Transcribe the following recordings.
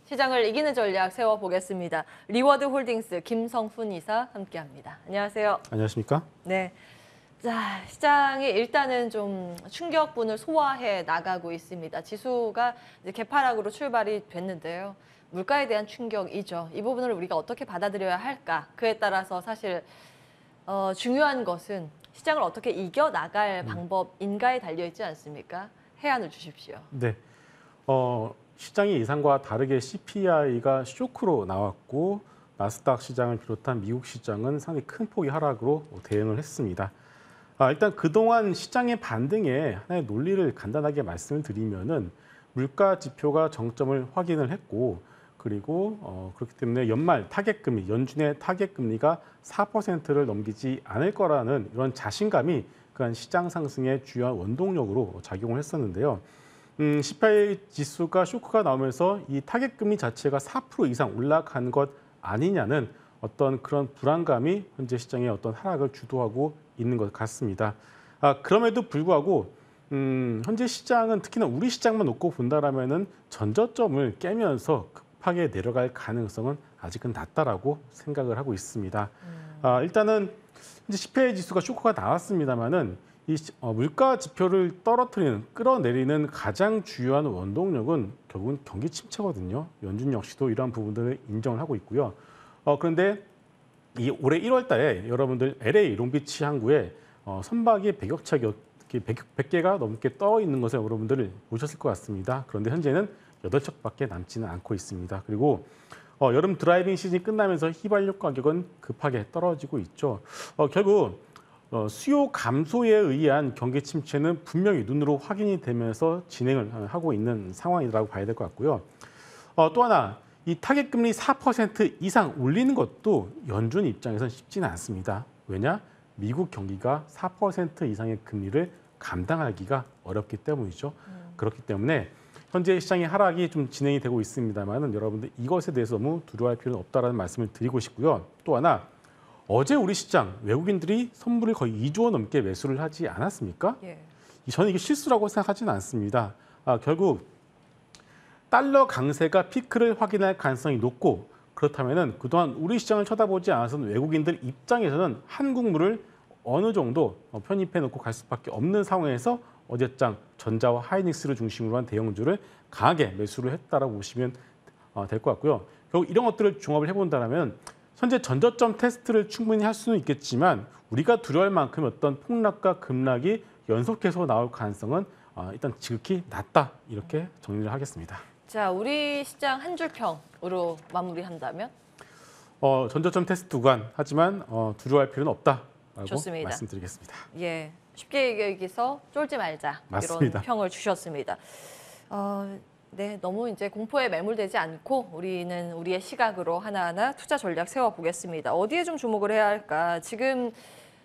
시장을 이기는 전략 세워보겠습니다. 리워드 홀딩스 김성훈 이사 함께합니다. 안녕하세요. 안녕하십니까? 네. 자, 시장이 일단은 좀 충격분을 소화해 나가고 있습니다. 지수가 이제 개파락으로 출발이 됐는데요. 물가에 대한 충격이죠. 이 부분을 우리가 어떻게 받아들여야 할까? 그에 따라서 사실 중요한 것은 시장을 어떻게 이겨 나갈 방법인가에 달려 있지 않습니까? 해안을 주십시오. 네. 시장의 예상과 다르게 CPI가 쇼크로 나왔고 나스닥 시장을 비롯한 미국 시장은 상당히 큰 폭의 하락으로 대응을 했습니다. 일단 그동안 시장의 반등에 하나의 논리를 간단하게 말씀을 드리면은 물가 지표가 정점을 확인을 했고 그리고 그렇기 때문에 연말 타겟금리, 연준의 타겟금리가 4%를 넘기지 않을 거라는 이런 자신감이 그간 시장 상승의 주요한 원동력으로 작용을 했었는데요. CPI 지수가 쇼크가 나오면서 이 타겟금리 자체가 4% 이상 올라간 것 아니냐는 어떤 그런 불안감이 현재 시장의 어떤 하락을 주도하고 있는 것 같습니다. 그럼에도 불구하고 현재 시장은 특히나 우리 시장만 놓고 본다라면은 전저점을 깨면서 급하게 내려갈 가능성은 아직은 낮다라고 생각을 하고 있습니다. 일단은 이제 CPI 지수가 쇼크가 나왔습니다만은 이 물가 지표를 떨어뜨리는, 끌어내리는 가장 주요한 원동력은 결국은 경기 침체거든요. 연준 역시도 이러한 부분들을 인정을 하고 있고요. 그런데 이 올해 1월 달에 여러분들 LA 롱비치 항구에 선박이 100여 척이 100개가 넘게 떠 있는 것을 여러분들 보셨을 것 같습니다. 그런데 현재는 8척밖에 남지는 않고 있습니다. 그리고 여름 드라이빙 시즌이 끝나면서 휘발유 가격은 급하게 떨어지고 있죠. 결국 수요 감소에 의한 경기 침체는 분명히 눈으로 확인이 되면서 진행을 하고 있는 상황이라고 봐야 될 것 같고요. 또 하나, 이 타겟금리 4% 이상 올리는 것도 연준 입장에서는 쉽지는 않습니다. 왜냐? 미국 경기가 4% 이상의 금리를 감당하기가 어렵기 때문이죠. 그렇기 때문에 현재 시장의 하락이 좀 진행이 되고 있습니다만은 여러분들 이것에 대해서 너무 두려워할 필요는 없다라는 말씀을 드리고 싶고요. 또 하나, 어제 우리 시장 외국인들이 선물을 거의 2조 원 넘게 매수를 하지 않았습니까? 예. 저는 이게 실수라고 생각하지는 않습니다. 결국 달러 강세가 피크를 확인할 가능성이 높고 그렇다면은 그동안 우리 시장을 쳐다보지 않아서는 외국인들 입장에서는 한국물을 어느 정도 편입해 놓고 갈 수밖에 없는 상황에서 어제장 전자와 하이닉스를 중심으로 한 대형주를 강하게 매수를 했다라고 보시면 될 것 같고요. 결국 이런 것들을 종합을 해본다면 현재 전저점 테스트를 충분히 할 수는 있겠지만 우리가 두려워할 만큼 어떤 폭락과 급락이 연속해서 나올 가능성은 일단 지극히 낮다 이렇게 정리를 하겠습니다. 자, 우리 시장 한 줄 평으로 마무리한다면? 전저점 테스트 구간 하지만 두려워할 필요는 없다라고 좋습니다. 말씀드리겠습니다. 예, 쉽게 얘기해서 쫄지 말자 맞습니다. 이런 평을 주셨습니다. 네, 너무 이제 공포에 매몰되지 않고 우리는 우리의 시각으로 하나하나 투자 전략 세워보겠습니다. 어디에 좀 주목을 해야 할까? 지금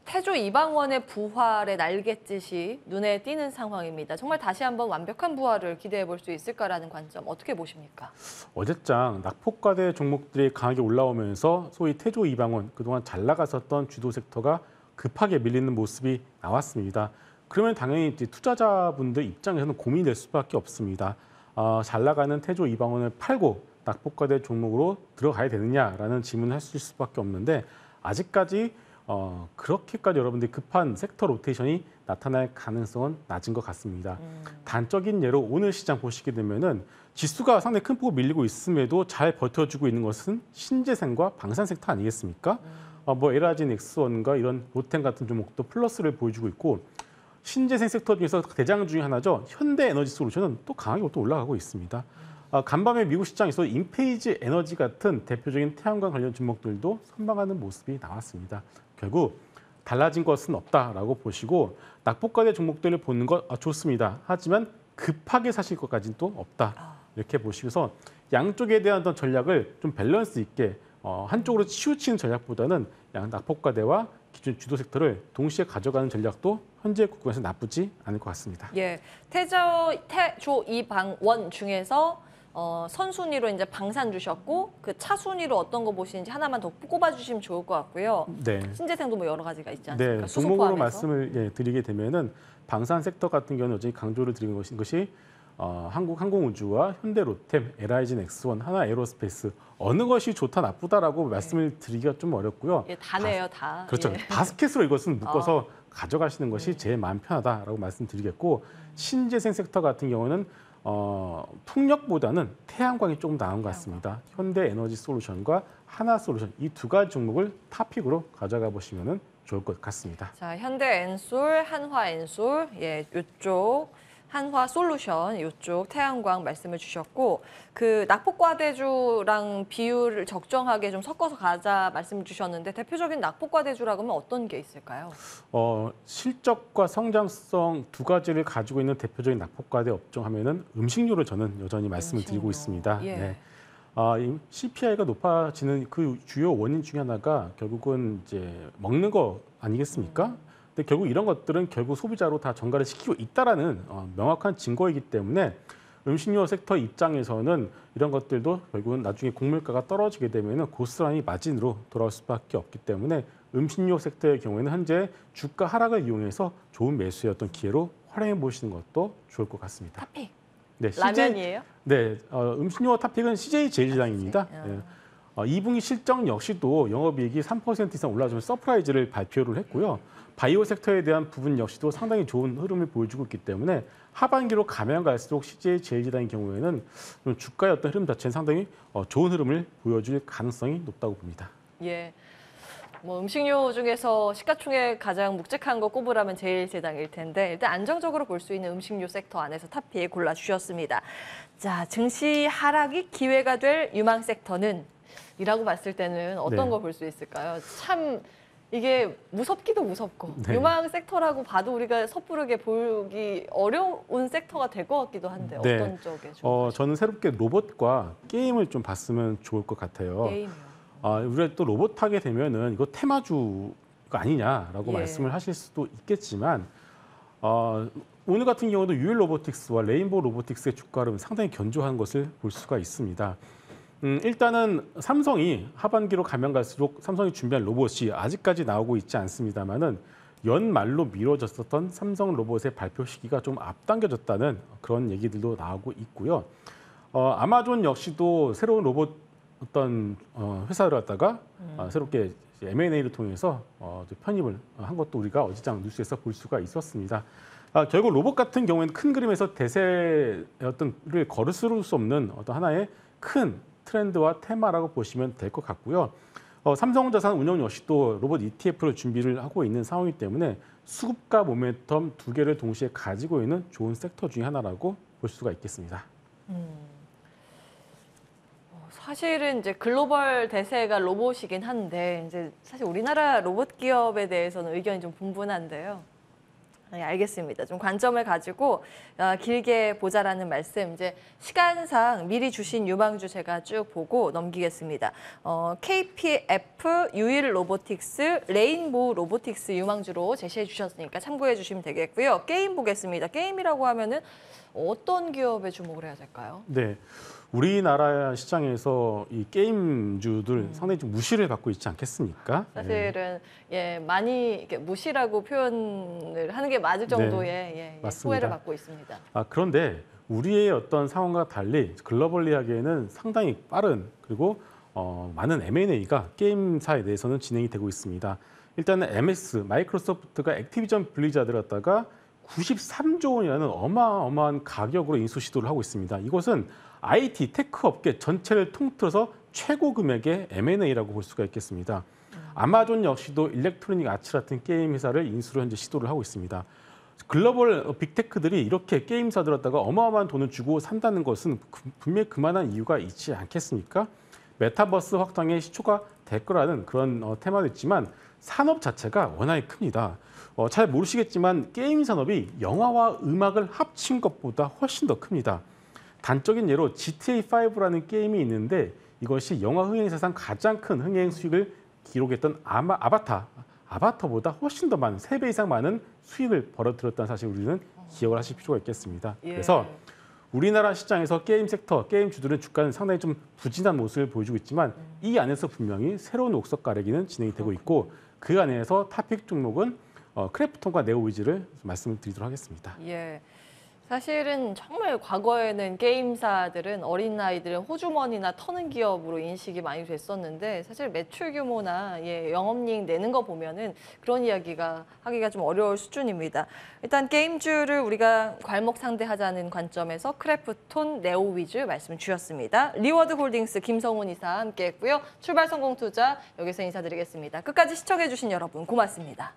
태조 이방원의 부활의 날갯짓이 눈에 띄는 상황입니다. 정말 다시 한번 완벽한 부활을 기대해 볼 수 있을까라는 관점 어떻게 보십니까? 어제장 낙폭과대 종목들이 강하게 올라오면서 소위 태조 이방원 그동안 잘 나갔었던 주도 섹터가 급하게 밀리는 모습이 나왔습니다. 그러면 당연히 이제 투자자분들 입장에서는 고민이 될 수밖에 없습니다. 잘 나가는 태조 이방원을 팔고 낙폭과대 종목으로 들어가야 되느냐라는 질문을 할 수밖에 없는데 아직까지 그렇게까지 여러분들이 급한 섹터 로테이션이 나타날 가능성은 낮은 것 같습니다. 단적인 예로 오늘 시장 보시게 되면은 지수가 상당히 큰 폭으로 밀리고 있음에도 잘 버텨주고 있는 것은 신재생과 방산 섹터 아니겠습니까? LRG 넥스원과 이런 로템 같은 종목도 플러스를 보여주고 있고 신재생 섹터 중에서 대장 중에 하나죠. 현대에너지솔루션은 또 강하게 또 올라가고 있습니다. 간밤에 미국 시장에서 인페이지 에너지 같은 대표적인 태양광 관련 종목들도 선방하는 모습이 나왔습니다. 결국 달라진 것은 없다라고 보시고 낙폭과대 종목들을 보는 것 좋습니다. 하지만 급하게 사실 것까지는 또 없다. 이렇게 보시면서 양쪽에 대한 어떤 전략을 좀 밸런스 있게 한쪽으로 치우치는 전략보다는 낙폭과대와 기존 주도 섹터를 동시에 가져가는 전략도 현재 국면에서 나쁘지 않을 것 같습니다. 예, 태조 이방원 중에서 선순위로 이제 방산 주셨고 그 차순위로 어떤 거 보시는지 하나만 더 꼽아주시면 좋을 것 같고요. 네. 신재생도 뭐 여러 가지가 있지 않습니까? 네, 수소 종목으로 포함해서. 말씀을 드리게 되면은 방산 섹터 같은 경우는 여전히 강조를 드리는 것이 한국항공우주와 현대로템, LIG 넥스원, 하나에어로스페이스 어느 것이 좋다 나쁘다라고 말씀을 드리기가 좀 어렵고요. 예, 다네요, 다. 그렇죠. 예. 바스켓으로 이것은 묶어서 가져가시는 것이 제일 마음 편하다라고 말씀드리겠고 신재생 섹터 같은 경우는 풍력보다는 태양광이 조금 나은 것 같습니다. 현대에너지솔루션과 하나솔루션 이 두 가지 종목을 탑픽으로 가져가 보시면 좋을 것 같습니다. 자, 현대엔솔, 한화엔솔, 예, 요쪽 한화솔루션 요쪽 태양광 말씀을 주셨고 그 낙폭과대주랑 비율을 적정하게 좀 섞어서 가자 말씀 주셨는데 대표적인 낙폭과대주라고 하면 어떤 게 있을까요? 실적과 성장성 두 가지를 가지고 있는 대표적인 낙폭과대 업종 하면은 음식료를 저는 여전히 말씀을 드리고 있습니다. 예. 네. 이 CPI가 높아지는 그 주요 원인 중에 하나가 결국은 이제 먹는 거 아니겠습니까? 근데 결국 이런 것들은 결국 소비자로 다 전가를 시키고 있다라는 명확한 증거이기 때문에 음식료 섹터 입장에서는 이런 것들도 결국은 나중에 곡물가가 떨어지게 되면 고스란히 마진으로 돌아올 수밖에 없기 때문에 음식료 섹터의 경우에는 현재 주가 하락을 이용해서 좋은 매수의 어떤 기회로 활용해 보시는 것도 좋을 것 같습니다. 탑픽. 네, 라면이에요? 네, 음식료 탑픽은 CJ 제일제당입니다. 네. 2분기 실적 역시도 영업이익이 3% 이상 올라가면서 서프라이즈를 발표를 했고요. 바이오 섹터에 대한 부분 역시도 상당히 좋은 흐름을 보여주고 있기 때문에 하반기로 가면 갈수록 CJ 제일제당의 경우에는 좀 주가의 어떤 흐름 자체는 상당히 좋은 흐름을 보여줄 가능성이 높다고 봅니다. 예. 뭐 음식료 중에서 시가총액 가장 묵직한 거 꼽으라면 제일제당일 텐데 일단 안정적으로 볼 수 있는 음식료 섹터 안에서 탑픽 골라주셨습니다. 자, 증시 하락이 기회가 될 유망 섹터는 이라고 봤을 때는 어떤 네. 거 볼 수 있을까요? 참 이게 무섭기도 무섭고 네. 유망 섹터라고 봐도 우리가 섣부르게 보기 어려운 섹터가 될 것 같기도 한데 네. 어떤 쪽에 좀 저는 새롭게 로봇과 게임을 좀 봤으면 좋을 것 같아요. 게임이요? 우리가 또 로봇 하게 되면은 이거 테마주가 아니냐라고 예. 말씀을 하실 수도 있겠지만 오늘 같은 경우도 유일 로보틱스와 레인보우 로보틱스의 주가 흐름은 상당히 견조한 것을 볼 수가 있습니다. 일단은 삼성이 하반기로 가면 갈수록 삼성이 준비한 로봇이 아직까지 나오고 있지 않습니다만은 연말로 미뤄졌었던 삼성 로봇의 발표 시기가 좀 앞당겨졌다는 그런 얘기들도 나오고 있고요. 아마존 역시도 새로운 로봇 어떤 회사를 갖다가 새롭게 M&A를 통해서 편입을 한 것도 우리가 어제장 뉴스에서 볼 수가 있었습니다. 결국 로봇 같은 경우에는 큰 그림에서 대세의 어떤를 거스를 수 없는 어떤 하나의 큰 트렌드와 테마라고 보시면 될 것 같고요. 삼성자산 운용 역시도 로봇 ETF를 준비를 하고 있는 상황이기 때문에 수급과 모멘텀 두 개를 동시에 가지고 있는 좋은 섹터 중에 하나라고 볼 수가 있겠습니다. 사실은 이제 글로벌 대세가 로봇이긴 한데 이제 사실 우리나라 로봇 기업에 대해서는 의견이 좀 분분한데요. 네, 알겠습니다. 좀 관점을 가지고 길게 보자라는 말씀. 이제 시간상 미리 주신 유망주 제가 쭉 보고 넘기겠습니다. KPF, 유일 로보틱스, 레인보우 로보틱스 유망주로 제시해 주셨으니까 참고해 주시면 되겠고요. 게임 보겠습니다. 게임이라고 하면은 어떤 기업에 주목을 해야 될까요? 네. 우리나라 시장에서 이 게임주들 상당히 좀 무시를 받고 있지 않겠습니까? 사실은 예, 많이 이렇게 무시라고 표현을 하는 게 맞을 정도의 맞습니다. 소외를 받고 있습니다. 그런데 우리의 어떤 상황과 달리 글로벌리하게는 상당히 빠른 그리고 많은 M&A가 게임사에 대해서는 진행이 되고 있습니다. 일단은 MS, 마이크로소프트가 액티비전 블리자드를 갖다가 93조 원이라는 어마어마한 가격으로 인수 시도를 하고 있습니다. 이것은 IT, 테크 업계 전체를 통틀어서 최고 금액의 M&A라고 볼 수가 있겠습니다. 아마존 역시도 일렉트로닉 아츠 같은 게임 회사를 인수를 현재 시도를 하고 있습니다. 글로벌 빅테크들이 이렇게 게임사들 갖다가 어마어마한 돈을 주고 산다는 것은 분명히 그만한 이유가 있지 않겠습니까? 메타버스 확장에 시초가 될 거라는 그런 테마도 있지만 산업 자체가 워낙에 큽니다. 잘 모르시겠지만 게임 산업이 영화와 음악을 합친 것보다 훨씬 더 큽니다. 단적인 예로 GTA5라는 게임이 있는데 이것이 영화 흥행 사상 가장 큰 흥행 수익을 기록했던 아바타보다 훨씬 더 많은 3배 이상 많은 수익을 벌어들였다는 사실 우리는 기억을 하실 필요가 있겠습니다. 예. 그래서 우리나라 시장에서 게임 섹터, 게임주들의 주가는 상당히 좀 부진한 모습을 보여주고 있지만 이 안에서 분명히 새로운 옥석 가래기는 진행이 되고 있고 그 안에서 탑픽 종목은 크래프톤과 네오위즈를 말씀을 드리도록 하겠습니다. 예. 사실은 정말 과거에는 게임사들은 어린 아이들은 호주머니나 터는 기업으로 인식이 많이 됐었는데 사실 매출 규모나 영업이익 내는 거 보면은 그런 이야기가 하기가 좀 어려울 수준입니다. 일단 게임주를 우리가 괄목 상대하자는 관점에서 크래프톤, 네오위즈 말씀 주셨습니다. 리워드 홀딩스 김성훈 이사 함께했고요. 출발 성공 투자 여기서 인사드리겠습니다. 끝까지 시청해주신 여러분 고맙습니다.